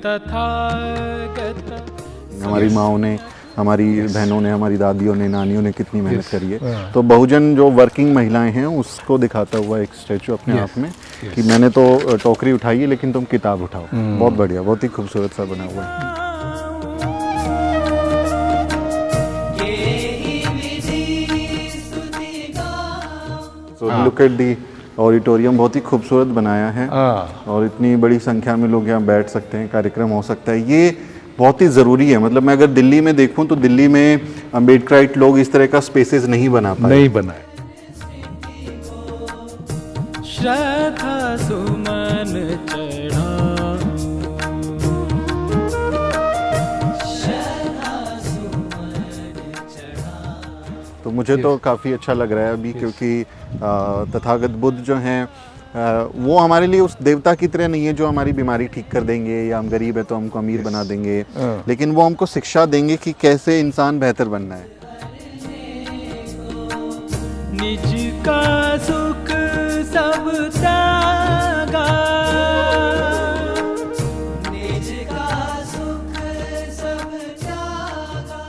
तथागत। हमारी माओं ने, हमारी बहनों ने, हमारी दादियों ने, नानियों ने कितनी मेहनत करी है। तो बहुजन जो वर्किंग महिलाएं हैं उसको दिखाता हुआ एक स्टैचू अपने आप में कि मैंने तो टोकरी उठाई है लेकिन तुम किताब उठाओ। बहुत बढ़िया, बहुत ही खूबसूरत सा बना हुआ है। So look at the auditorium, बहुत ही खूबसूरत बनाया है और इतनी बड़ी संख्या में लोग यहाँ बैठ सकते हैं, कार्यक्रम हो सकता है। ये बहुत ही ज़रूरी है। मतलब मैं अगर दिल्ली में देखूं तो दिल्ली में अम्बेडकराइट लोग इस तरह का स्पेसेस नहीं बना पाए, नहीं बनाए। श्रद्धा सुमन चढ़ा, तो मुझे तो काफ़ी अच्छा लग रहा है अभी, क्योंकि तथागत बुद्ध जो हैं वो हमारे लिए उस देवता की तरह नहीं है जो हमारी बीमारी ठीक कर देंगे या हम गरीब है तो हमको अमीर बना देंगे, लेकिन वो हमको शिक्षा देंगे कि कैसे इंसान बेहतर बनना है। निज का सुख सब त्यागा, निज का सुख सब त्यागा।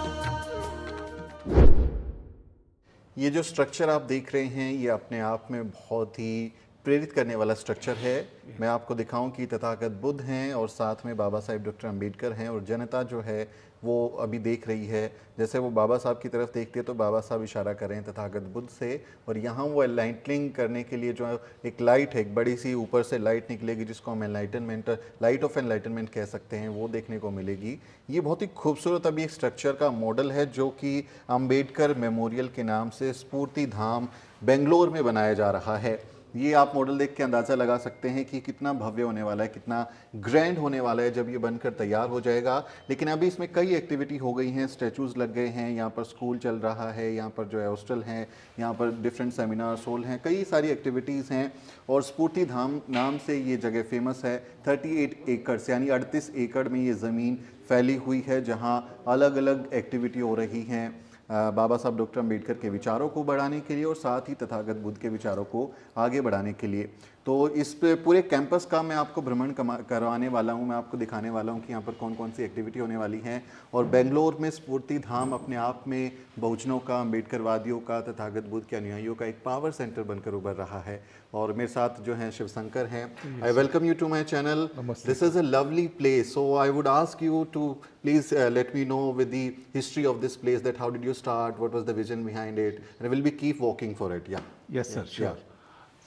ये जो स्ट्रक्चर आप देख रहे हैं ये अपने आप में बहुत ही प्रेरित करने वाला स्ट्रक्चर है। मैं आपको दिखाऊं कि तथागत बुद्ध हैं और साथ में बाबा साहेब डॉक्टर अम्बेडकर हैं और जनता जो है वो अभी देख रही है। जैसे वो बाबा साहब की तरफ देखते हैं तो बाबा साहब इशारा कर रहे हैं तथागत बुद्ध से, और यहाँ वो एनलाइटनिंग करने के लिए जो एक लाइट है, एक बड़ी सी ऊपर से लाइट निकलेगी जिसको हम एनलाइटनमेंट, लाइट ऑफ एनलाइटनमेंट कह सकते हैं, वो देखने को मिलेगी। ये बहुत ही खूबसूरत अभी एक स्ट्रक्चर का मॉडल है जो कि अम्बेडकर मेमोरियल के नाम से स्फूर्ति धाम बेंगलोर में बनाया जा रहा है। ये आप मॉडल देख के अंदाज़ा लगा सकते हैं कि कितना भव्य होने वाला है, कितना ग्रैंड होने वाला है जब ये बनकर तैयार हो जाएगा। लेकिन अभी इसमें कई एक्टिविटी हो गई हैं, स्टैचूज़ लग गए हैं, यहाँ पर स्कूल चल रहा है, यहाँ पर जो है हॉस्टल हैं, यहाँ पर डिफरेंट सेमिनार्स हॉल हैं, कई सारी एक्टिविटीज़ हैं। और स्फूर्ति धाम नाम से ये जगह फेमस है। 38 एकड़ यानी 38 एकड़ में ये ज़मीन फैली हुई है जहाँ अलग अलग एक्टिविटी हो रही हैं बाबा साहब डॉक्टर अम्बेडकर के विचारों को बढ़ाने के लिए और साथ ही तथागत बुद्ध के विचारों को आगे बढ़ाने के लिए। तो इस पूरे कैंपस का मैं आपको भ्रमण करवाने वाला हूं, मैं आपको दिखाने वाला हूं कि यहाँ पर कौन कौन सी एक्टिविटी होने वाली हैं। और बेंगलोर में स्फूर्ति धाम अपने आप में बहुजनों का, अम्बेडकरवादियों का, तथागत बुद्ध के अनुयायियों का एक पावर सेंटर बनकर उभर रहा है। और मेरे साथ जो हैं शिवशंकर हैं। I welcome you to my channel. This is a lovely place, so I would ask you to please let me know with the history of this place, that how did you start, what was the vision behind it, and we'll be keep walking for it. Yes, sir, sure.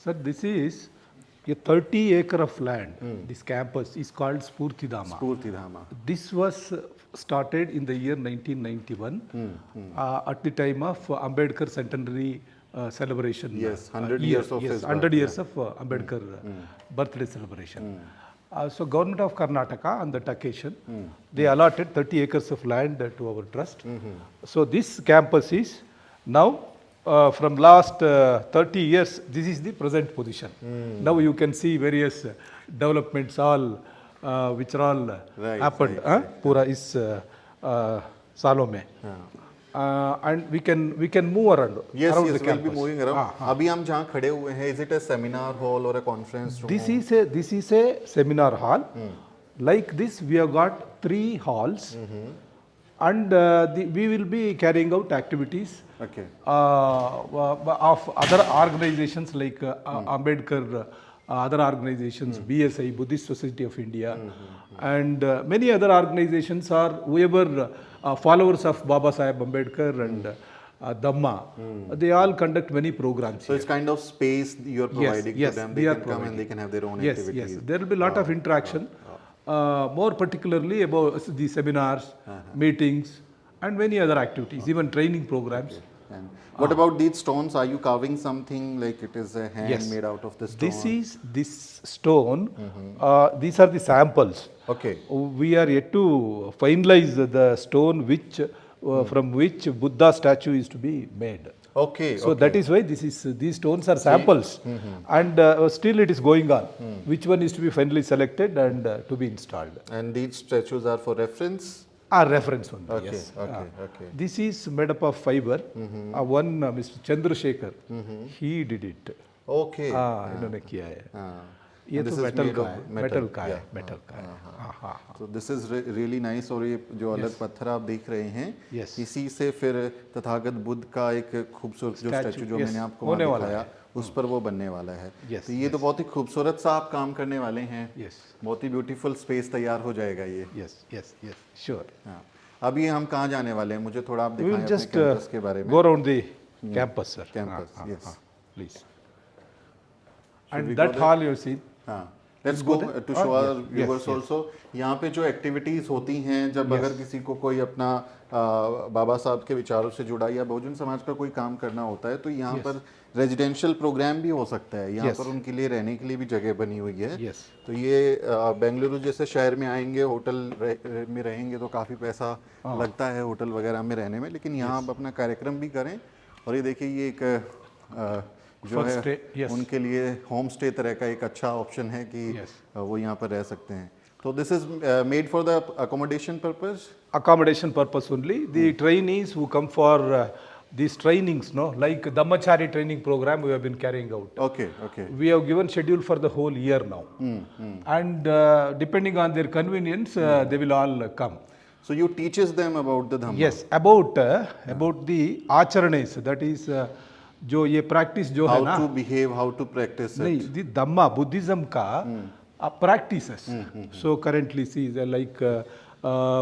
Sir, this is a 30 acre of land. This campus is called Spurti Dhama. Spurti Dhama. This was started in the year 1991 at the time of Ambedkar centenary celebration. Yes, 100 years of his 100 years of Ambedkar birthday celebration. So government of Karnataka on that occasion, they allotted 30 acres of land to our trust. So this campus is now from last 30 years, this is the present position. Now you can see various developments all which are all happened. Pura is सालों में. And we can move around. Yes, around yes, the we'll campus. be moving around. अभी हम जहाँ खड़े हुए हैं, is it a seminar hall or a conference room? This is a seminar hall. Like this, we have got 3 halls, and we will be carrying out activities Okay. of other organizations like Ambedkar, other organizations, BSI, Buddhist Society of India, and many other organizations are whoever followers of Baba Saheb Ambedkar and Dhamma. They all conduct many programs. So it's kind of space you're providing to them. They can come and they can have their own activities. Yes, there will be a lot of interaction, more particularly about the seminars, meetings, and many other activities, even training programs. And what about these stones? Are you carving something like it is a hand made out of the stone? This stone. These are the samples. Okay. We are yet to finalize the stone which from which Buddha statue is to be made. Okay. So that is why these stones are samples, and still it is going on. Which one is to be finally selected and to be installed? And these statues are for reference? Reference one. Okay. Yes. Okay. This is made up of fiber. One Mr. Chandrasekhar, he did it. Okay. इन्होंने किया है. ये this तो is metal made का of है, metal, metal का है, yeah, metal का है। हाँ हाँ। तो दिस इज रियली नाइस। और ये जो अलग पत्थर आप देख रहे हैं, Yes. इसी से फिर तथागत बुद्ध का एक खूबसूरत जो Statue, स्टैचू जो yes, मैंने आपको होने वहाँ वाला दिखाया, है। उस पर वो बनने वाला है। Yes, तो ये तो बहुत ही खूबसूरत सा आप काम करने वाले हैं। Yes. बहुत ही ब्यूटीफुल स्पेस तैयार हो जाएगा ये। Yes yes yes sure. हाँ, अभी हम कहाँ जाने वाले हैं, मुझे थोड़ा आप We दिखाएं will अपने just कैंपस के बारे में। go around the campus, sir. Campus, yes. Please. we And go that there? hall you see. हाँ, let's We'll go go there? टू Oh, show our yes, viewers yes. Also. यहाँ पे जो activities होती हैं, जब Yes. अगर किसी को कोई अपना बाबा साहब के विचारों से जुड़ा या बहुजन समाज का कोई काम करना होता है, तो यहाँ Yes. पर रेजिडेंशियल प्रोग्राम भी हो सकता है। यहाँ Yes. पर उनके लिए रहने के लिए भी जगह बनी हुई है। Yes. तो ये बेंगलुरु जैसे शहर में आएंगे, होटल में रहेंगे तो काफ़ी पैसा लगता है होटल वगैरह में रहने में, लेकिन यहाँ आप अपना कार्यक्रम भी करें। और ये देखिए, ये एक जो For है stay, yes. उनके लिए होम स्टे तरह का एक अच्छा ऑप्शन है कि Yes. वो यहाँ पर रह सकते हैं। तो this is made for the accommodation purpose. Accommodation purpose only. The trainees who come for these trainings, no, like Dhammachari training program we have been carrying out. Okay okay We have given schedule for the whole year now. And depending on their convenience, they will all come. So you teaches them about the Dhamma. Yes, about the acharana's, that is जो ये practice जो है how ना, to behave, how to practice नहीं, the Dhamma Buddhism का practices. So currently see like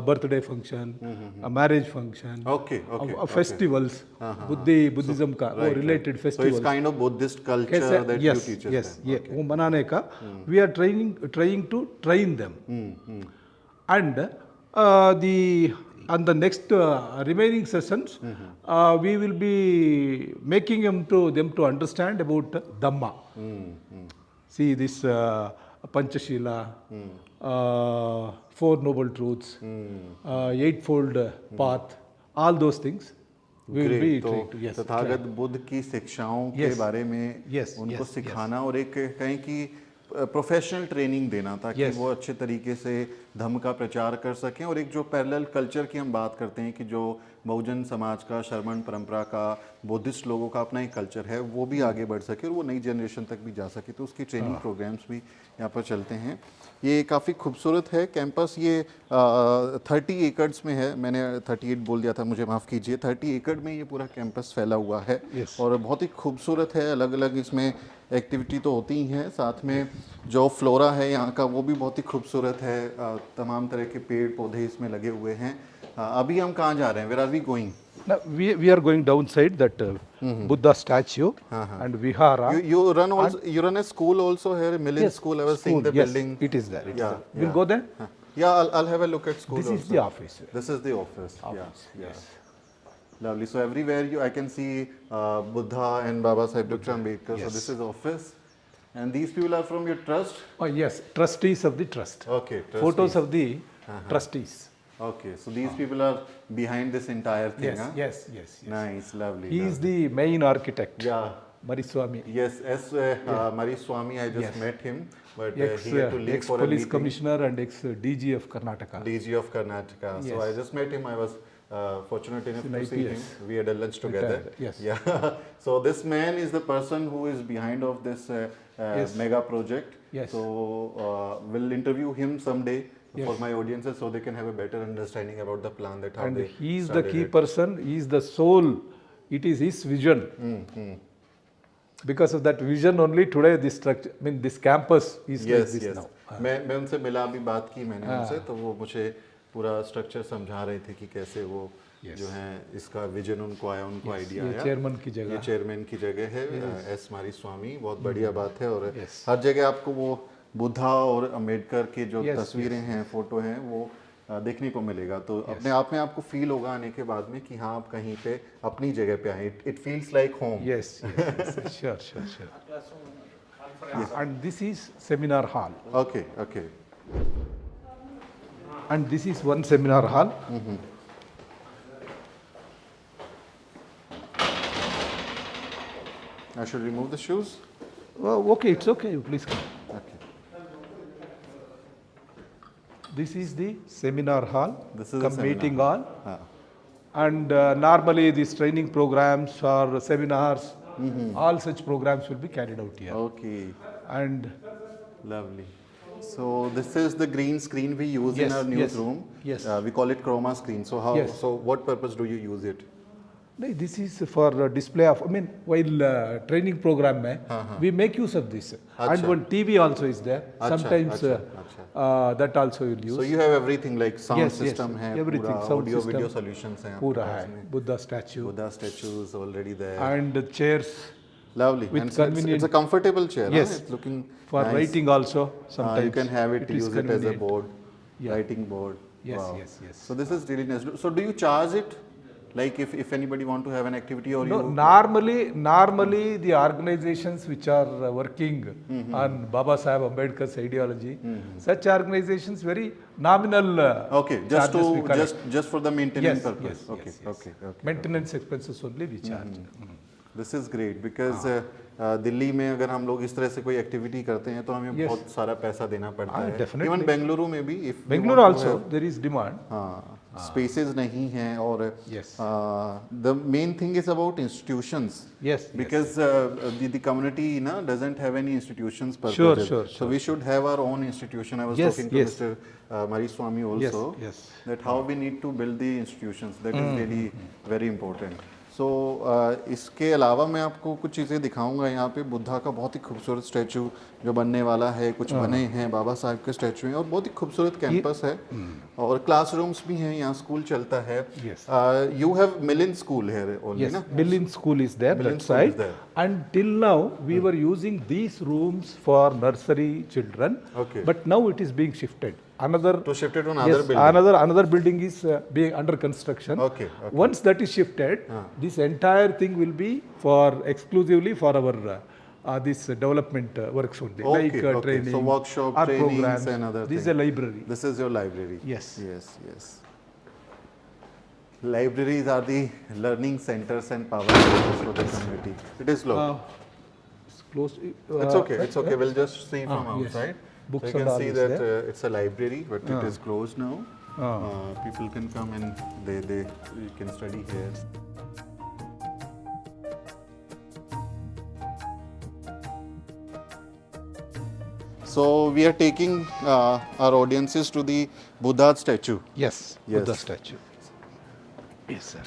birthday function, a marriage function, okay okay festivals, Buddhism का वो related so it's festivals. Kind of Buddhist कैसे? Culture that you Yes, teaches yes, ये वो बनाने का we are trying to train them. And on the next remaining sessions, we will be making them to understand about Dhamma. See this Panchashila, Four Noble Truths, Eightfold Path, all those things. We will be तो trying to, yes, Tathagata Buddha की शिक्षाओं के Yes. बारे में Yes, उनको yes, सिखाना और एक कहें कि प्रोफेशनल ट्रेनिंग देना, ताकि Yes. वो अच्छे तरीके से धम्म का प्रचार कर सकें। और एक जो पैरेलल कल्चर की हम बात करते हैं कि जो बहुजन समाज का, शरमन परंपरा का, बुद्धिस्ट लोगों का अपना एक कल्चर है, वो भी आगे बढ़ सके और वो नई जनरेशन तक भी जा सके, तो उसकी ट्रेनिंग प्रोग्राम्स भी यहाँ पर चलते हैं। ये काफ़ी खूबसूरत है कैंपस। ये 30 एकड़्स में है, मैंने 38 बोल दिया था, मुझे माफ़ कीजिए। 30 एकड़ में ये पूरा कैंपस फैला हुआ है। Yes. और बहुत ही खूबसूरत है। अलग अलग इसमें एक्टिविटी तो होती ही हैं, साथ में जो फ्लोरा है यहाँ का वो भी बहुत ही खूबसूरत है। तमाम तरह के पेड़ पौधे इसमें लगे हुए हैं। अभी हम कहाँ जा रहे हैं? Where are we going? Now, we are going downside that Buddha statue and Vihara. You run a school also here, Millen School. I was seeing the yes, building. it is there. Yeah, We'll yeah. go there. Yeah, I'll have a look at school. This is also. the office. This is the office. Office, Yeah, yes. yeah. Lovely. So everywhere I can see Buddha and Baba Sahib Dr. Ambedkar. So Yes. this is office, and these people are from your trust. Oh yes, trustees of the trust. Okay. Photos trustees. of the trustees. Okay. So these people are behind this entire thing. Yes, huh? yes, yes, yes. Nice. Lovely. He is lovely. the main architect. Yeah. Mariswamy. Yes. As Mari Swami, I just Yes. met him, but Ex, he had to leave ex for a police meeting. commissioner and ex DG of Karnataka. DG of Karnataka. So Yes. I just met him. I was fortunate enough In to see him. IPS. We had a lunch together. Retired, yes. Yeah. So this man is the person who is behind of this Yes. mega project. Yes. So we'll interview him someday Yes. for my audiences, so they can have a better understanding about the plan that how And they he is the started key it. person. He is the soul. It is his vision. Because of that vision only today this structure, I mean this campus is like Yes, this yes. now. मैं उनसे मिला, अभी बात की मैंने उनसे, तो वो मुझे पूरा स्ट्रक्चर समझा रहे थे कि कैसे वो Yes. जो है इसका विजन उनको आया, उनको आइडिया ये आया। चेयरमैन की ये जगह। चेयरमैन की जगह है, एस मारी स्वामी। बहुत बढ़िया बात है। और Yes. हर जगह आपको वो बुद्धा और अंबेडकर की जो Yes, तस्वीरें हैं, फोटो हैं, वो देखने को मिलेगा। तो अपने आप में आपको फील होगा आने के बाद में कि हाँ आप कहीं पे अपनी जगह पे आए। It feels like home. Yes, yes, yes, sure, sure, sure. Yes. And this is seminar hall. Okay okay. And this is one seminar hall. I should remove the shoes. Oh, okay, it's okay. You please come. Okay. This is the seminar hall, This is come the seminar meeting hall. हाँ. And normally these training programs or seminars, all such programs will be carried out here. Okay. And Lovely. So this is the green screen we use in Yes, our yes, newsroom. yes. We call it chroma screen. So how? Yes. So what purpose do you use it? No, this is for display of, I mean, while training program mein, we make use of this. And one TV also is there. Acha, Sometimes acha, that also you'll use. So you have everything like sound Yes, yes, system hai, everything, पूरा sound audio system. video solutions हैं Pura आपके hai, पास में. Buddha statue. Buddha statues already there. And the chairs Lovely. with And it's a convenient- comfortable chair. Yes. Huh? It's looking for nice. writing also. Sometimes You can have it, is use it as a convenient. board, Yeah. writing board. Yes, Wow. yes, yes. So this is really nice. So do you charge it? Like if anybody want to have an activity or No, you? normally the organizations which are working on Baba Saheb Ambedkar's ideology, such organizations very nominal Okay, just charges we to collect. just for the maintenance Yes, purpose. yes, Okay, yes, yes. okay, okay. Maintenance expenses only we charge. This is great because Delhi में अगर हम लोग इस तरह से कोई activity करते हैं तो हमें Yes. बहुत सारा पैसा देना पड़ता है. definitely. Even बेंगलुरु में भी if we Bangalore want to also have- there is demand. हाँ, spaces नहीं हैं और Yes. the main thing is about institutions. Yes, Because the community doesn't have any institutions per Sure, project. sure, So we should have our own institution. I was Yes, talking to yes. Mr. Mariswamy also yes. that how we need to build the institutions. That is really very important. So इसके अलावा मैं आपको कुछ चीज़ें दिखाऊंगा. यहाँ पे बुद्धा का बहुत ही खूबसूरत स्टैचू जो बनने वाला है, कुछ बने हैं बाबा साहब के स्टैचू हैं और बहुत ही खूबसूरत कैंपस है और क्लासरूम्स भी हैं. यहाँ स्कूल चलता है. Yes. You have Millen School here only, Yes, ना? Millen School is there, Millen that School side. is there. And till now, we were using these rooms for nursery children. Okay. But now it is being shifted. Another To shift it to yes, another building. another building is being under construction. Okay, okay. Once that is shifted, this entire thing will be for exclusively for our this development works only, Okay, like okay. training, So workshop, or trainings programs. and other This is things. a library. This is your library. Yes. Yes, yes. Libraries are the learning centers and power centers for the community. It is low. It's close. It's okay. It's okay. We'll just see from yes. outside. Books so you and can all see is that there. it's a library, but it is closed now. People can come and they can study here. So we are taking our audiences to the Buddha statue. Yes, Yes. Buddha statue. Yes, sir.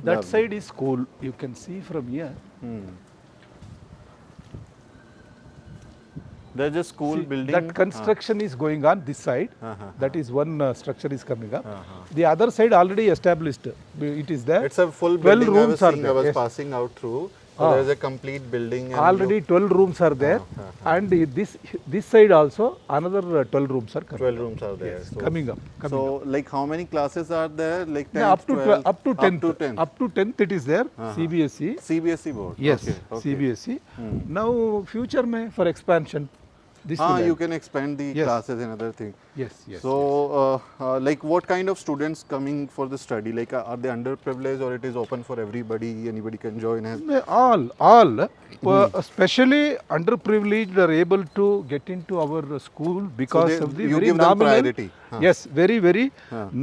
That side is school. You can see from here. There's a school building. That construction is going on this side. That is one structure is coming up. The other side already established. It is there. It's a full 12 building. I was rooms are seeing. I there. was Yes. passing out through. So there's a complete building. And Already 12 rooms are there. And this side also another 12 rooms are coming. 12 rooms are there. Yes, So, coming up. Coming so like how many classes are there? Like 10, Yeah, up to 12? up to 10th. Up to 10th. Up to 10th it is there. CBSE. CBSE board. Yes, Okay, okay. CBSE. Now future mein for expansion. This will You add. can expand the Yes. classes and other thing. Yes, yes. So, like what kind of students coming for the study? Like are they underprivileged or it is open for everybody? Anybody can join as All, especially underprivileged are able to get into our school because they- of the you very give them nominal, priority. yes, very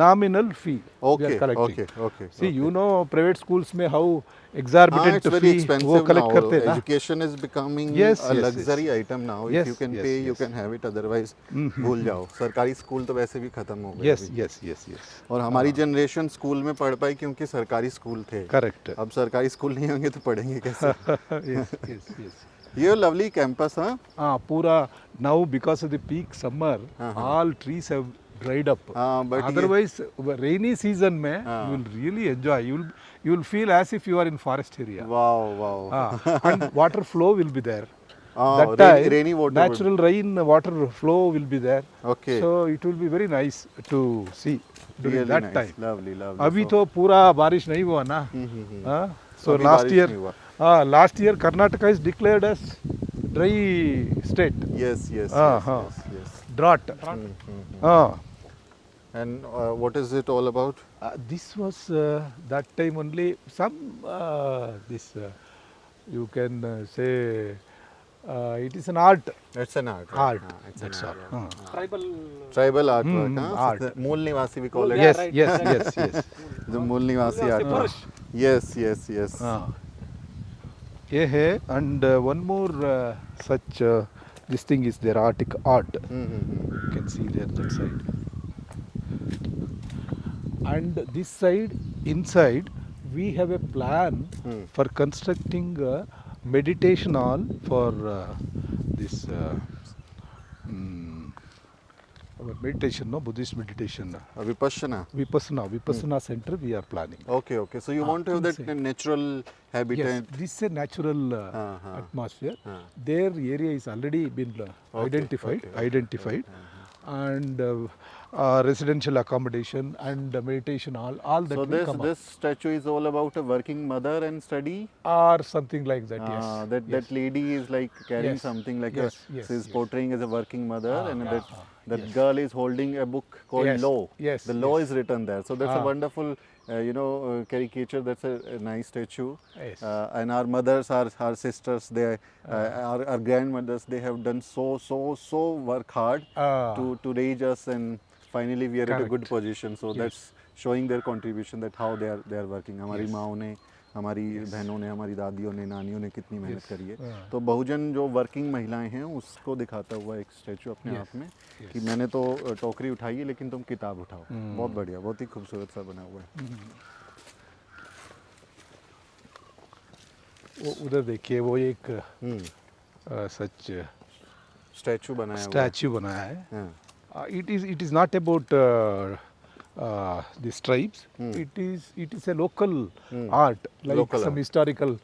nominal fee we Okay, are collecting. okay, okay, See, okay. you know, private schools में how exorbitant it's very fee expensive वो collect now. करते हैं ना. Education is becoming Yes, a yes, luxury item now. Yes, If you can yes, pay, you yes. can have it. Otherwise, भूल जाओ. सरकारी school तो वैसे भी खत्म हो गए. Yes, अभी. yes, yes, yes. और हमारी जनरेशन स्कूल में पढ़ पाई क्योंकि सरकारी स्कूल थे. Correct. अब सरकारी स्कूल नहीं होंगे तो पढ़ेंगे कैसे? yes, yes, yes. ये lovely campus, huh? Pura now because of the peak summer, all trees have dried up. But Otherwise, rainy season mein you will really enjoy. You will feel as if you are in forest area. Wow, wow. And water flow will be there. Oh, That time, rainy water would- natural rain water flow will be there. Okay. So it will be very nice to see during Really that nice. time. Lovely, lovely. अभी So- तो पूरा बारिश नहीं हुआ ना. So अभी last बारिश year, नहीं हुआ. last year Karnataka is declared as dry state. Yes, yes, Ah, yes, yes. Drought. And what is it all about? This was that time only some you can say it is an art. It's an art. Right? Art. It's an That's art. all. Tribal artwork, huh? art. So the Mool Nivasi we call it. Yes, yes, yes. The Mool Nivasi artwork. Yes, yes, yes. ये है and one more such this thing is their art. You can see there that side. And this side, inside, we have a plan for constructing a meditation hall for this our meditation, no, Buddhist meditation. Vipassana center we are planning. Okay. So you want to have that inside. natural Yes, habitat. this is a natural atmosphere. Their area is already been identified, and residential accommodation and meditation all that So will come this statue is all about a working mother and study. up. Or something like that. Ah, Yes. that lady is like carrying Yes. something like Yes, a yes, she's yes. portraying as a working mother, and that yes. girl is holding a book called Yes, Law. yes, The law yes. is written there. So that's a wonderful, caricature. That's a nice statue. Yes. And our mothers, our sisters, our grandmothers, they have done so work hard to raise us, and finally we are at a good Correct. position. So that's showing their contribution, that how they are working. हमारी माओं ने, हमारी बहनों ने, हमारी दादियों ने, नानियों ने कितनी मेहनत करी है. तो बहुजन जो वर्किंग महिलाएं हैं उसको दिखाता हुआ एक स्टैचू अपने आप में, कि मैंने तो टोकरी उठाई है लेकिन तुम किताब उठाओ. बहुत बढ़िया, बहुत ही खूबसूरत सा बना हुआ है. वो उधर देखिए, वो एक सच स्टैचू बनाया हुआ है. स्टैचू बनाया है. हाँ. It is not about the stripes. It is a local art, like Local some art. historical.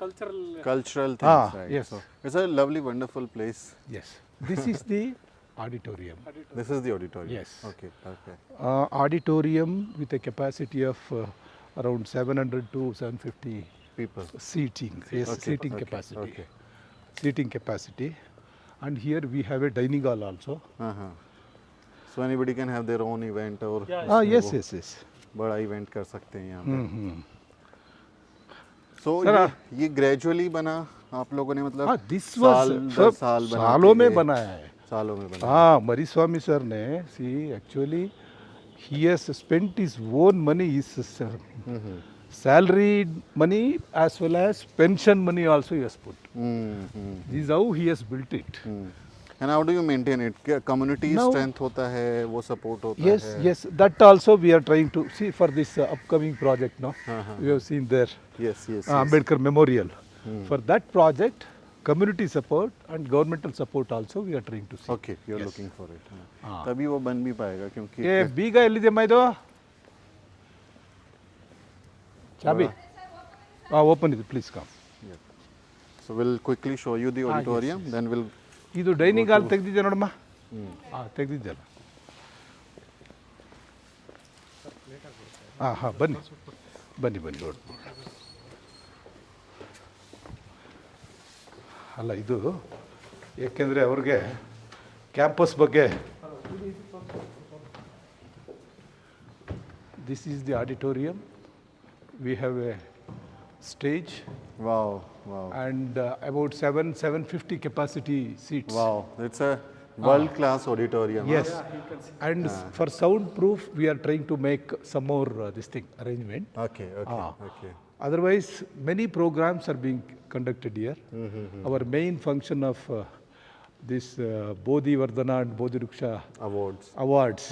Cultural things, right? Yes. So it's a lovely, wonderful place. Yes. This is the auditorium. This is the auditorium. Yes. Okay. Auditorium with a capacity of around 700 to 750 People. seating. Yes, Okay, seating okay, capacity. okay. Seating capacity. And here we have a dining hall also. So anybody can have their own event, or Yes. बड़ा event कर सकते हैं यहाँ पे. So ये gradually बना आप लोगों ने, मतलब This was साल साल बनाते सालों में गए. बनाया है. सालों में बना. हाँ, मरीस्वामी सर ने, see, actually he has spent his own money, his salaried money as well as pension money also he has put. This is how he has built it. And how do you maintain it? क्या community Now- strength होता है, वो support होता Yes, है. yes, that also we are trying to see for this upcoming project. No, we have seen there Yes. Ambedkar Memorial. For that project, community support and governmental support also we are trying to see. Okay, you are looking for it. हाँ. तभी वो बन भी पाएगा, क्योंकि ಏ ಬೀಗ ಎಲ್ಲಿದೆ ಮೈದು ಚಾಬಿ ಓಪನ್ ಇದೆ please come. So we'll quickly show you the auditorium, then we'll. ಇದು ಡೈನಿಂಗ್ ಹಾಲ್ ತೆಗ್ದಿದ್ದೆ ನೋಡಮ್ಮ. ತೆಗ್ದಿದ್ದೆಲ್ಲ. ಬನ್ನಿ ನೋಡಿ. ಅಲ್ಲ, ಇದು ಏಕೆಂದರೆ ಅವ್ರಿಗೆ ಕ್ಯಾಂಪಸ್ ಬಗ್ಗೆ. This is the auditorium. We have a stage. Wow. And about 750 capacity seats. Wow, it's a world-class auditorium. Yes. And for soundproof, we are trying to make some more arrangement. Okay. Otherwise, many programs are being conducted here. Our main function of this Bodhi Vardhana and Bodhi Ruksha awards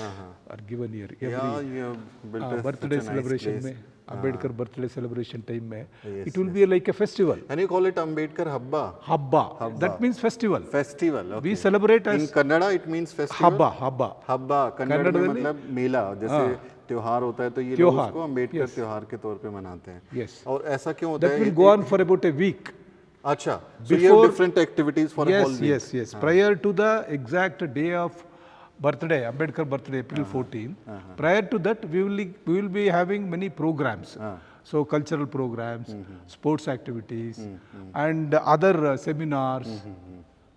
are given here. Yeah, you have built birthday such a nice celebration place. में, Ambedkar birthday celebration time में, Yes, it will be like a festival. And you call it Ambedkar Habba? Habba. That means festival. Festival, okay. We celebrate In as Kannada it means festival? Habba. Habba Kannada में मतलब मेला, जैसे त्योहार होता है, तो ये लोग त्योहार, उसको अम्बेडकर yes. त्योहार के तौर पे मनाते हैं. Yes. और ऐसा क्यों होता That है? will go on for about a week. अच्छा, so you have different activities for a whole week. Yes. Prior to the exact day of birthday, Ambedkar birthday, April 14. Prior to that, we will be having many programs. So cultural programs, sports activities, and other seminars.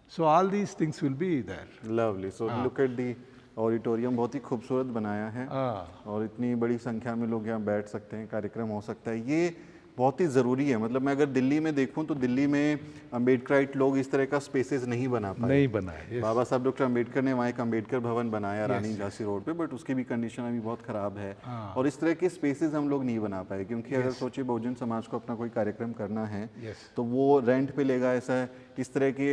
So all these things will be there. Lovely. So look at the auditorium, बहुत ही खूबसूरत बनाया है, और इतनी बड़ी संख्या में लोग यहाँ बैठ सकते हैं, कार्यक्रम हो सकता है. ये बहुत ही ज़रूरी है। मतलब मैं अगर दिल्ली में देखूं तो दिल्ली में अम्बेडकराइट लोग इस तरह का स्पेसेस नहीं बना पाए। नहीं बनाए, yes. बाबा साहब डॉक्टर अम्बेडकर ने वहाँ एक अम्बेडकर भवन बनाया रानी झांसी रोड पे, बट उसकी भी कंडीशन अभी बहुत ख़राब है। और इस तरह के स्पेसेस हम लोग नहीं बना पाए, क्योंकि अगर सोचिए बहुजन समाज को अपना कोई कार्यक्रम करना है तो वो रेंट पे लेगा। ऐसा इस तरह के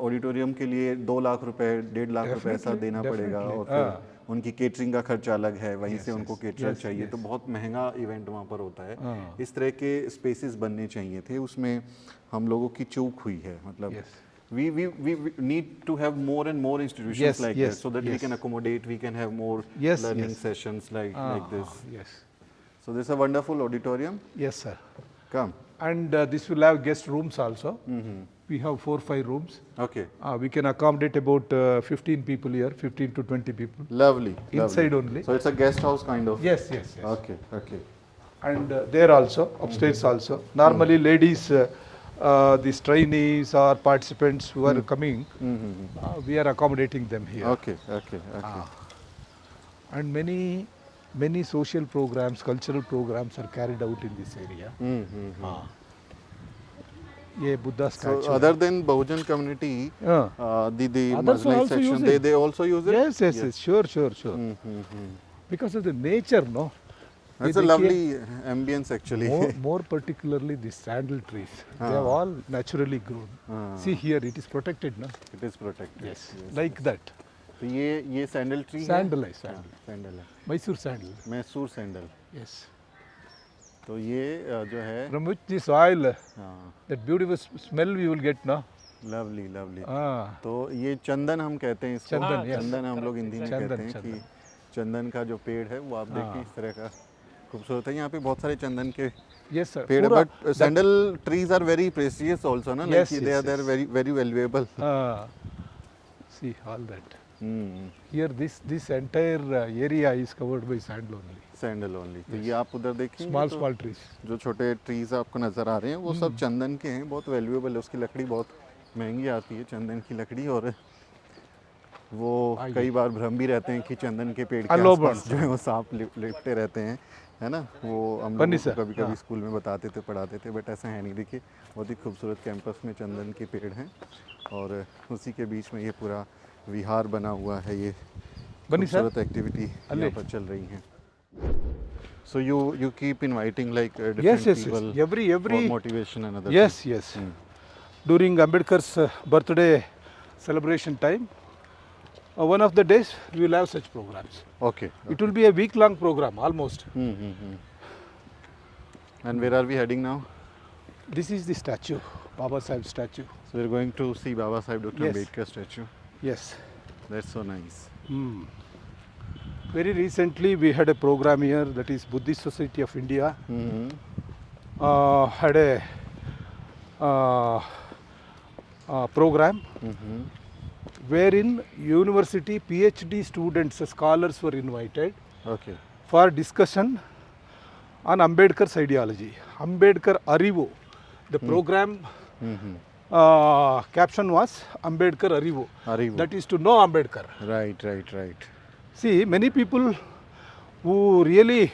ऑडिटोरियम के लिए 2 लाख रुपए 1.5 लाख रुपए ऐसा देना पड़ेगा, और फिर उनकी केटरिंग का खर्चा अलग है, वहीं से उनको केटरर चाहिए, तो बहुत महंगा इवेंट वहाँ पर होता है। इस तरह के स्पेसेस बनने चाहिए थे, उसमें हम लोगों की चूक हुई है। मतलब we need to have more and more institutions like this, so that we can accommodate, we can have more learning sessions like this. Yes. So this is a wonderful auditorium. Yes, sir. Come. And this will have guest rooms also. We have 4-5 rooms. Okay. We can accommodate about 15 people here, 15 to 20 people. Lovely. Inside lovely. only. So it's a guest house kind of. Yes, yes, yes. Okay. Okay. And there also, upstairs also. Normally ladies, these trainees or participants who are coming, we are accommodating them here. Okay. Okay. Okay. And many social programs, cultural programs are carried out in this area. ये Buddha So statue. other than Bahujan community, the Others marginalized also section, use it. they also use it. Yes, yes, yes, sure. Because of the nature, no. That's a ये lovely देखिए, ambience actually. more particularly the sandal trees. They have all naturally grown. See here, it is protected, no. It is protected. Yes, like that. तो ये sandal tree Sandal है, sandal. Sandal है, Mysore sandal. Mysore sandal. Yes. तो ये जो है From which this oil, हाँ, that beautiful smell we will get, no. Lovely lovely. Ah. तो ये चंदन हम कहते हैं इसको। चंदन, yes. चंदन हम लोग हिंदी में चंदन, कहते हैं चंदन। कि चंदन का जो पेड़ है वो आप देखिए इस तरह का खूबसूरत है। यहाँ पे बहुत सारे चंदन के Yes, sir. पेड़ है, पूरा- but sandal trees are very precious also ना, Yes, like they are very very valuable. Ah. See all that. Here this entire area is covered by sandal only. Sandal only. तो ये आप उधर देखेंगे Small तो small trees. जो छोटे trees आपको नज़र आ रहे हैं वो सब चंदन के हैं, बहुत वैल्यूएबल है। उसकी लकड़ी बहुत महंगी आती है चंदन की लकड़ी, और वो कई बार भ्रम भी रहते हैं कि चंदन के पेड़ के आसपास जो है वो सांप लिपटे रहते हैं, है ना। वो हम लोगों को कभी कभी स्कूल में बताते थे, पढ़ाते थे, बट ऐसा है नहीं। देखिए बहुत ही खूबसूरत कैंपस में चंदन के पेड़ हैं, और उसी के बीच में ये पूरा विहार बना हुआ है। ये खूबसूरत एक्टिविटी यहाँ पर चल रही है। So you keep inviting like different Yes. people Every for motivation and other yes, things. yes. During Ambedkar's birthday celebration time, one of the days we will have such programs. Okay. It will be a week-long program almost. And where are we heading now? This is the statue, Baba Sahib statue. So we're going to see Baba Sahib Dr. Yes. Ambedkar statue. Yes. That's so nice. Very recently we had a program here, that is Buddhist Society of India had a program wherein university PhD students, scholars were invited Okay. for discussion on Ambedkar's ideology. Ambedkar Arivu. The program caption was Ambedkar Arivu. Arivu. That is to know Ambedkar. Right. See, many people who really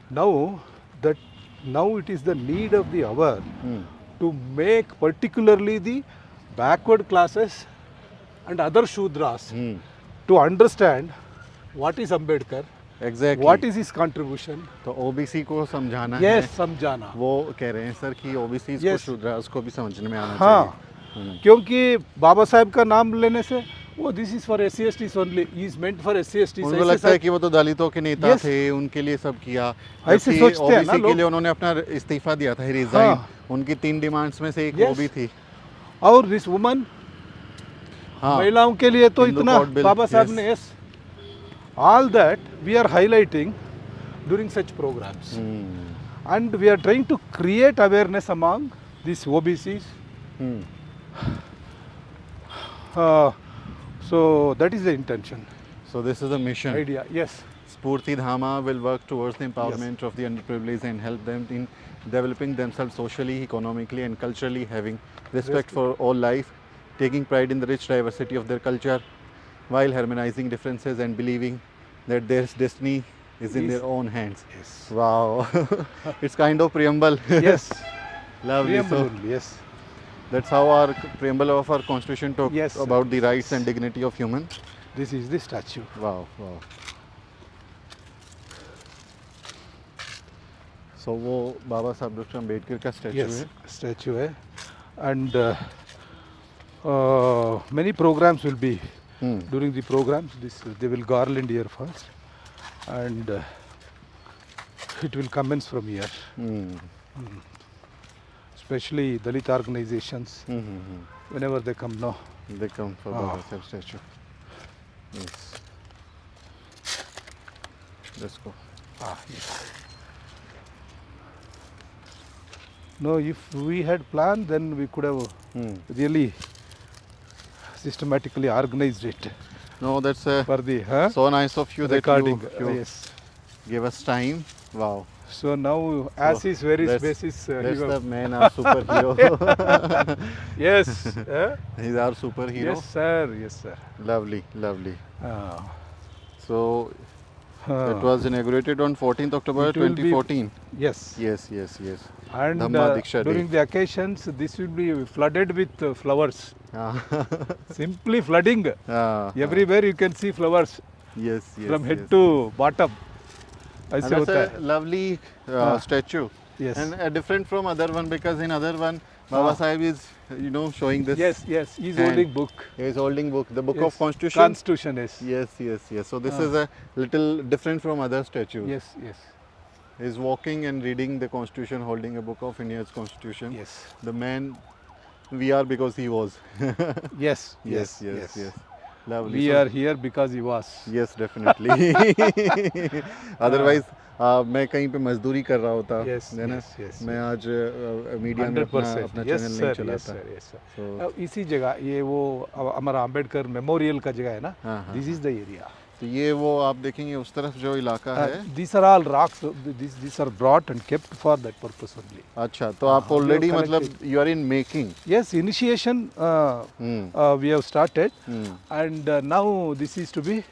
know that now it is the need of the hour to make particularly the backward classes and other Shudras to understand what is Ambedkar, Exactly. what is his contribution. तो OBC को समझाना Yes, है। समझाना. वो कह रहे हैं sir कि OBC को Yes. शूद्रास को भी समझने में आना हाँ, चाहिए। क्योंकि बाबा साहब का नाम लेने से वो this is for SC STs only, is meant for SC STs. उनको लगता है कि वो तो दलितों के नेता Yes. थे, उनके लिए सब किया। ऐसे जबकि सोचते हैं ना OBC के लोग। लिए उन्होंने अपना इस्तीफा दिया था, रिजाइन। हाँ। उनकी 3 डिमांड्स में से एक Yes. वो भी थी। और दिस वुमन, हाँ। महिलाओं के लिए तो Hindu इतना Code Bill, बाबा साहब yes. ने, yes, all that we are highlighting during such programs and we are trying to create awareness among these OBCs. So that is the intention, So this is the mission. idea. Yes. Spurti Dhama will work towards the empowerment of the underprivileged and help them in developing themselves socially, economically and culturally, having respect for all life, taking pride in the rich diversity of their culture, while harmonizing differences and believing that their destiny is in Is- their own hands. Yes. Wow. It's kind of preamble. Yes. Lovely. Preamble So only, yes. that's how our preamble of our constitution talk Yes, sir. about the rights and dignity of human. This is the statue. Wow, wow. So वो बाबा साहब doctor Ambedkar का statue Yes, है. statue hai. And many programs will be during the programs. They will garland here first, and it will commence from here. Especially Dalit organizations, whenever they come now. They come for Baba Saheb statue. Yes. Let's go. Yes. No, if we had planned, then we could have really systematically organized it No, that's for the so nice of you recording. that you Yes. give us time. Wow. So now, as is very that's, basis, that's you the have- man, our superhero. yes, He's our superhero. yes, sir, yes, sir. Lovely, lovely. Ah. So it was inaugurated on 14th October It will be- 2014. Yes. Yes, yes, yes. And Dhamma Diksha Day. during the occasions, this will be flooded with flowers. Simply flooding. Everywhere you can see flowers yes, yes. from head yes. to bottom. And ऐसे that's होता a है. lovely statue. Yes. And different from other one because in other one, Baba Sahib is, showing this. Yes, yes. He's hand. holding book. He is holding book, the book Yes. of Constitution. Constitution, yes. Yes, yes, yes. So this is a little different from other statues. Yes, yes. He is walking and reading the Constitution, holding a book of India's Constitution. Yes. The man we are because he was. Yes, Yes, yes, yes. Lovely. We So- are here because he was. Yes, definitely. Otherwise, मैं कहीं पे मजदूरी कर रहा होता Yes, है ना. yes, yes, मैं आज मीडिया में अपना 100%. अपना Yes, चैनल sir, नहीं yes, चलाता. sir, yes, sir. So- इसी जगह ये वो हमारा अम्बेडकर मेमोरियल का जगह है ना. हाँ, हाँ, This is the area. तो ये वो आप देखेंगे उस तरफ जो इलाका है. These are all rocks. These are brought and kept for that purpose only. अच्छा, तो आप we have ऑलरेडी मतलब collected. You are in making. Yes, initiation we have started, and now this is to be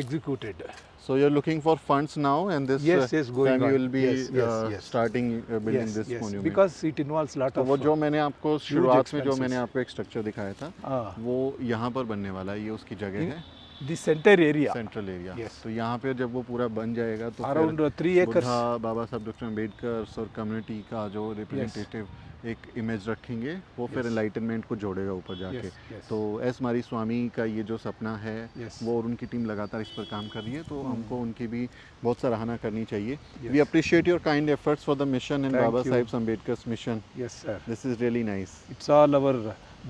executed. So you're looking for funds now, and this Yes, yes, going time you on. will be Yes, yes, yes. starting building Yes, this yes, monument. because it involves lot तो of. वो जो मैंने आपको शुरुआत में जो expenses. मैंने आपको एक स्ट्रक्चर दिखाया था, हाँ. वो यहाँ पर बनने वाला है. ये उसकी जगह है, this entire area, central area. Yes. तो यहाँ पे जब वो पूरा बन जाएगा तो around फिर 3 acres. बुद्धा, बाबा साहब डॉक्टर अम्बेडकर और कम्युनिटी का जो रिप्रेजेंटेटिव एक इमेज रखेंगे, वो फिर Yes. एनलाइटनमेंट को जोड़ेगा ऊपर जाके. Yes, yes. तो एस मारी स्वामी का ये जो सपना है, Yes. वो और उनकी टीम लगातार इस पर काम कर रही है, तो हमको उनकी भी बहुत सराहना करनी चाहिए. Yes. We appreciate your kind efforts for the mission and Thank Baba you. Saheb Ambedkar mission. Yes, sir. This is really nice. It's all our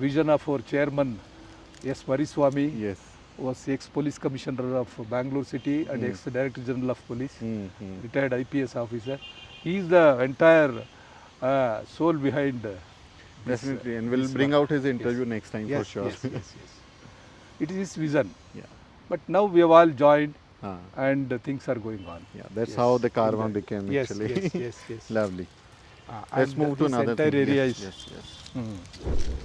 vision of our chairman, S. Mariswamy, yes. was ex-police commissioner of Bangalore City and ex-director general of police, retired IPS officer. He is the entire soul behind this. Definitely, and we'll this bring work. out his interview next time Yes, for sure. yes, yes, yes. It is his vision. Yeah. But now we have all joined हाँ. and things are going on. Yeah, that's Yes, how the caravan exactly. became Yes, actually. yes, yes, yes. Lovely. Let's And move to this another entire thing. area Yes, is. yes, yes.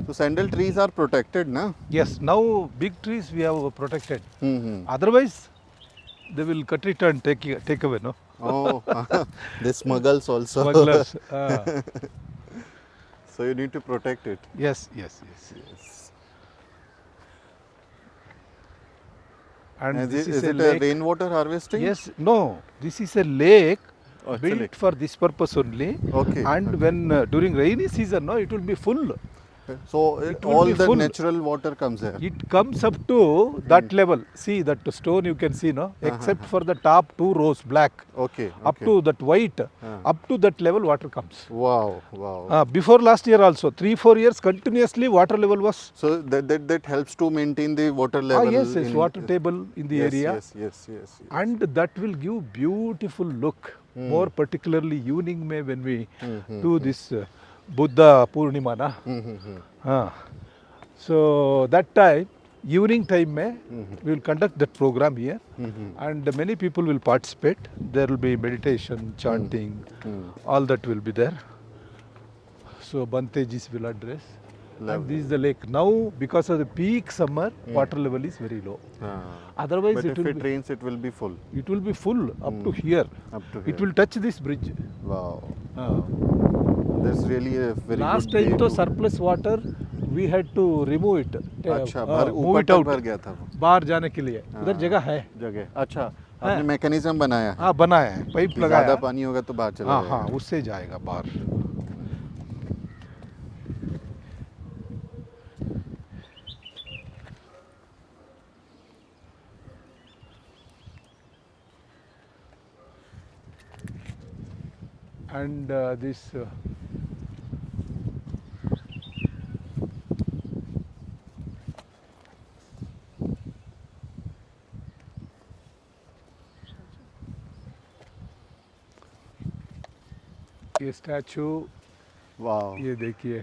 So sandal trees are protected, na? Yes, now big trees we have protected. Mm-hmm. Otherwise, they will cut it and take away, no? Oh, the smuggles also. Smugglers. So you need to protect it. Yes, yes, yes. And And this is a it lake. a rainwater harvesting? Yes, no. This is a lake Oh, it's a built lake. for this purpose only. Okay. And when during rainy season, no, it will be full. So It will all be the full. natural water comes here. It comes up to that level. See that stone you can see, no? Except for the top 2 rows black. Okay. Up okay. to that white, up to that level water comes. Wow, wow. Before last year also, 3-4 years continuously water level was. So that helps to maintain the water level. Yes, yes, in- water table in the yes, area. Yes, yes, yes. yes. And that will give beautiful look, more particularly evening may when we do this Buddha Purnima, na? So that time, evening time may we will conduct that program here, and many people will participate. There will be meditation, chanting, all that will be there. So Bantejis will address, And this is the lake. Now, because of the peak summer, water level is very low. Otherwise, But it if will it be, rains, it will be full. it will be full up to here. Up to It here. will touch this bridge. Wow. Uh, That's really a very Last good time way तो to- surplus water we had to remove it. अच्छा, move ऊपर it तक out. भर गया था वो। बाहर जाने के लिए उधर जगह है। जगह। अच्छा, आपने मैकेनिज्म बनाया है। हाँ बनाया है, पाइप कि लगाया। ज़्यादा पानी होगा तो बाहर चला हाँ जाएगा। हाँ उससे जाएगा बाहर। And this ये स्टैचू, वाह। ये देखिए,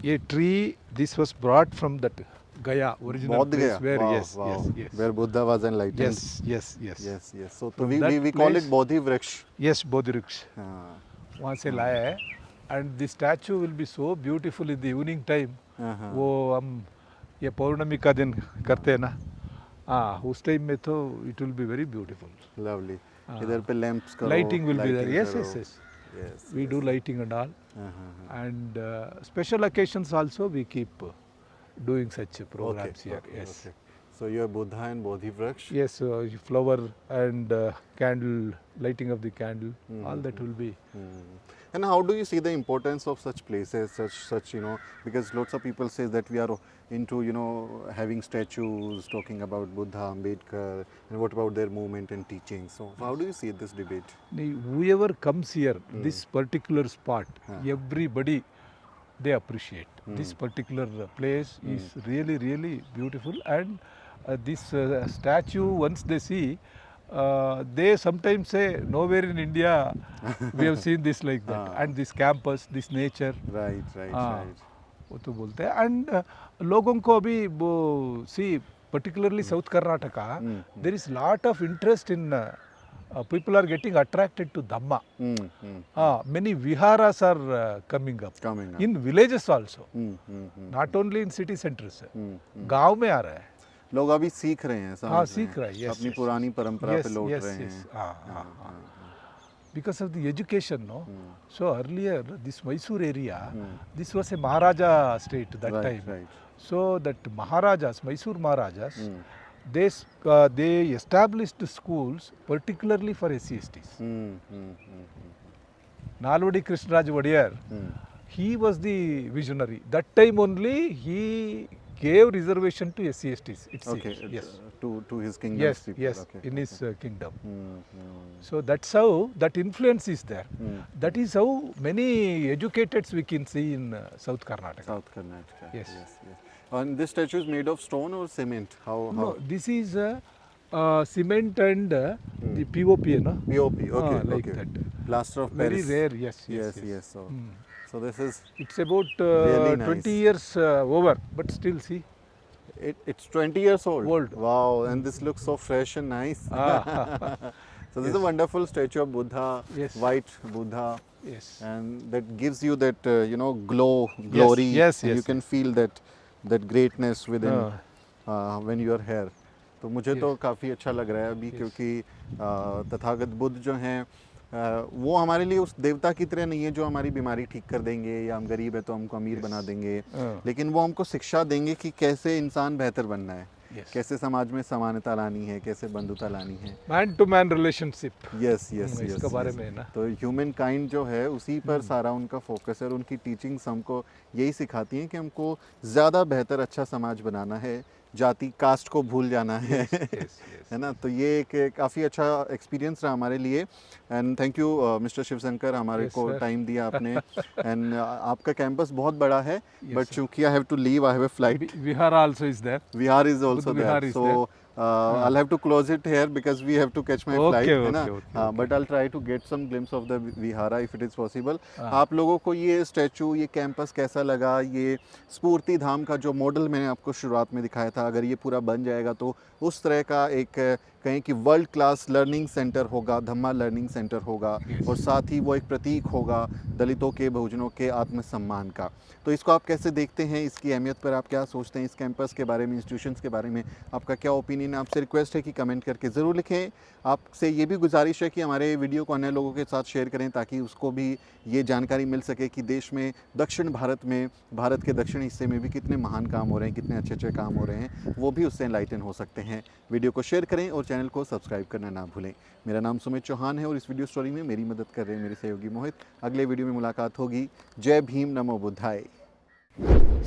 ये tree this was brought from that Gaya original Bodh Gaya. Place where Wow, yes wow. Yes yes Where Buddha was enlightened. Yes yes yes Yes, yes. So From we that call place- it Bodhi Vriksh. Yes Bodhi Vriksh हाँ, वहाँ से लाया है। And this statue will be so beautiful in the evening time. हाँ। वो हम ये पौर्णमी का दिन करते हैं ना, हाँ उस टाइम में तो it will be very beautiful. Lovely. इधर पे लैंप्स करो। Lighting will be there. lighting Yes, करो। yes, yes. Yes. We do lighting and all. हाँ। And special occasions also we keep doing such programs here. Okay, Yes. okay. So you have Buddha and Bodhi Vriksh. Yes, flower and candle, lighting of the candle, all that will be. And how do you see the importance of such places, such because lots of people say that we are into having statues talking about Buddha, Ambedkar, and what about their movement and teaching? So how do you see this debate? Whoever comes here, this particular spot, everybody they appreciate. This particular place is really, really beautiful, and this statue, once they see, they sometimes say nowhere in India we have seen this like that. And this campus, this nature, Right. वो तो बोलते हैं। And लोगों को अभी वो सी particularly South Karnataka, there is lot of interest in people are getting attracted to Dhamma. Many viharas are coming up. In villages also, not only in city centers. गांव में आ रहा है। लोग अभी सीख रहे हैं, समझ हाँ रहे सीख हैं, रहा है। yes, अपनी yes, पुरानी परंपरा yes, पे लौट yes, रहे yes. हैं। Because of the education, no. So earlier, this Mysore area, this was a Maharaja state that time. Right. So that Maharajas, Mysore Maharajas, they established schools particularly for SC/STs. Nalvadi Krishnaraj Wadiyar, he was the visionary. That time only he gave reservation to SC/STs. It seems. Okay. Yes. To his kingdom. Yes, people. yes, Okay. in his kingdom. So that's how that influence is there. That is how many educateds we can see in South Karnataka. South Karnataka. Yes. And this statue is made of stone or cement? How? No, this is cement and the POP, no? POP. Okay. like okay. that. Plaster of Very Paris. rare, yes. Yes. So this is. It's about Really nice. 20 years over, but still see. It's 20 years old. Old. Wow, and this looks so fresh and nice. So this is a wonderful statue of Buddha, Yes. white Buddha, Yes. and that gives you that glory. yes, and you yes, can feel that greatness within when you are here. तो मुझे तो काफ़ी अच्छा लग रहा है अभी, क्योंकि तथागत बुद्ध जो हैं वो हमारे लिए उस देवता की तरह नहीं है जो हमारी बीमारी ठीक कर देंगे, या हम गरीब है तो हमको अमीर बना देंगे, लेकिन वो हमको शिक्षा देंगे कि कैसे इंसान बेहतर बनना है, कैसे समाज में समानता लानी है, कैसे बंधुता लानी है, man to man relationship. Yes इसके बारे में है ना। तो ह्यूमन काइंड जो है उसी पर सारा उनका फोकस है, और उनकी टीचिंग्स हमको यही सिखाती हैं कि हमको ज़्यादा बेहतर अच्छा समाज बनाना है, जाति कास्ट को भूल जाना है। है ना। तो ये एक काफ़ी अच्छा एक्सपीरियंस रहा हमारे लिए, and thank you mister Shivshankar, हमारे को टाइम दिया आपने। एंड आपका कैंपस बहुत बड़ा है, बट चूंकि I have to leave, I have a flight. Vihara also is there. Vihar is also Vihar there. is So I'll have to close it here because we have to catch my Okay, flight, है ना? okay, हाँ, but I'll try to get some glimpse of the Vihara if it is possible. आप लोगों को ये statue, ये campus कैसा लगा? ये स्फूर्ति धाम का जो मॉडल मैंने आपको शुरुआत में दिखाया था, अगर ये पूरा बन जाएगा तो उस तरह का एक कहें कि वर्ल्ड क्लास लर्निंग सेंटर होगा, धम्मा लर्निंग सेंटर होगा, और साथ ही वो एक प्रतीक होगा दलितों के, बहुजनों के आत्मसम्मान का। तो इसको आप कैसे देखते हैं? इसकी अहमियत पर आप क्या सोचते हैं? इस कैंपस के बारे में, इंस्टीट्यूशंस के बारे में आपका क्या ओपिनियन है? आपसे रिक्वेस्ट है कि कमेंट करके ज़रूर लिखें। आपसे ये भी गुजारिश है कि हमारे वीडियो को अन्य लोगों के साथ शेयर करें ताकि उसको भी ये जानकारी मिल सके कि देश में, दक्षिण भारत में, भारत के दक्षिण हिस्से में भी कितने महान काम हो रहे हैं, कितने अच्छे अच्छे काम हो रहे हैं, वो भी उससे एनलाइटन हो सकते हैं। वीडियो को शेयर करें और चैनल को सब्सक्राइब करना ना भूलें। मेरा नाम सुमित चौहान है और इस वीडियो स्टोरी में मेरी मदद कर रहे हैं मेरे सहयोगी मोहित। अगले वीडियो में मुलाकात होगी। जय भीम, नमो बुद्धाय।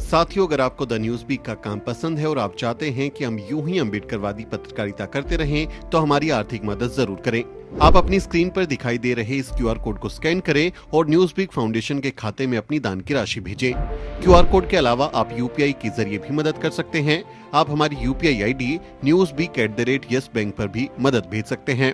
साथियों, अगर आपको द न्यूज़ वीक का काम पसंद है और आप चाहते हैं कि हम यूं ही अम्बेडकरवादी पत्रकारिता करते रहें, तो हमारी आर्थिक मदद जरूर करें। आप अपनी स्क्रीन पर दिखाई दे रहे इस QR कोड को स्कैन करें और न्यूज़ वीक फाउंडेशन के खाते में अपनी दान की राशि भेजें। QR कोड के अलावा आप UPI के जरिए भी मदद कर सकते हैं। आप हमारी UPI ID newsweek@yes bank पर भी मदद भेज सकते हैं।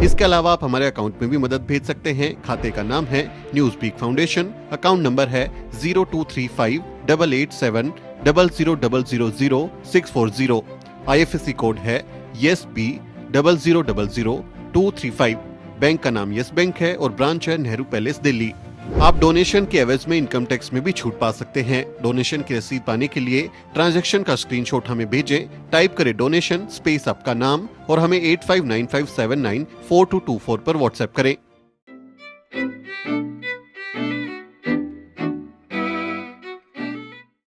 इसके अलावा आप हमारे अकाउंट में भी मदद भेज सकते हैं। खाते का नाम है news week foundation, account number है 02358800000640। IFSC कोड है YesB000235। बैंक का नाम यस बैंक है और ब्रांच है नेहरू पैलेस, दिल्ली। आप डोनेशन के एवज में इनकम टैक्स में भी छूट पा सकते हैं। डोनेशन की रसीद पाने के लिए ट्रांजैक्शन का स्क्रीनशॉट हमें भेजें। टाइप करें डोनेशन स्पेस आपका नाम और हमें 8595794224 पर व्हाट्सएप करें।